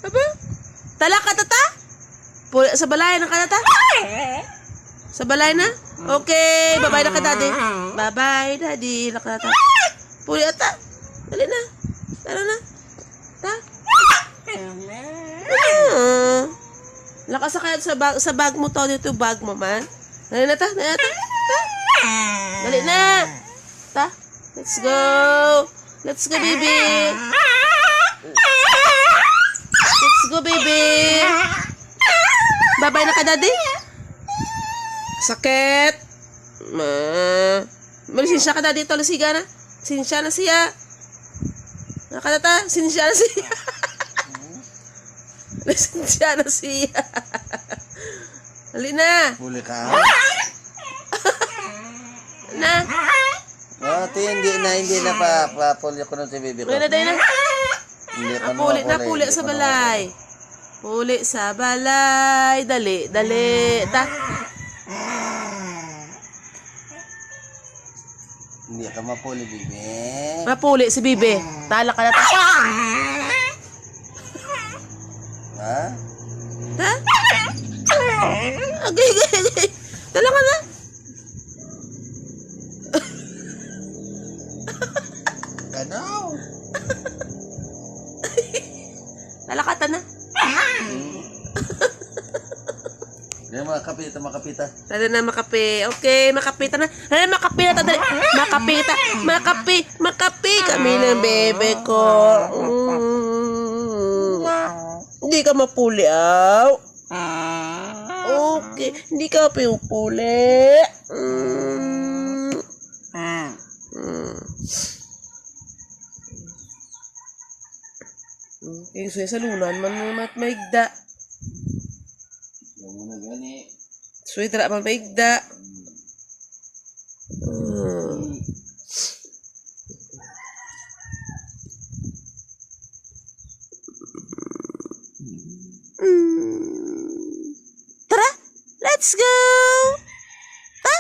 Aba? Tala ka tata? Sa balay na ka tata? Sa balay na? Okay, bye-bye na ka daddy. Bye-bye daddy. Na ka tata. Puli ata. Dali na. Tara na. Ta? Lakas ka sa bag mo to. Dito bag mo man. Dali na ta. Dali na ta. Ta? Dali na. Ta? Let's go. Let's go baby. Let's go baby. Bye-bye na ka daddy. Sakit. Sinsya ka daddy. Siga na. Sinsya na siya. Nakatata. Sinsya na siya. Sinsya na siya. Hali na. Huli ka. Na. Hindi na pa-puli ko nun si baby ko. Puli na tayo na. Hindi pa Puli sa balay. Puli sa balay. Dali. Ta. Hindi ka mapuli, baby. Mapuli si Bibi. Tala ka na. Ha? Ha? Agay. Tala ka na. Ano? Lalakata na. Yan, makapita. Tara na makape. Okay, makapita na. Tara na makapita. Dali. Makapita. Makape kami ng bebe ko. Hindi ka mapuli, aw. Okay, hindi ka pupuli. Okay, so sa lunan man maigda. Yan mo na gani. Sweet ra man maigda. Tara, let's go. Ha?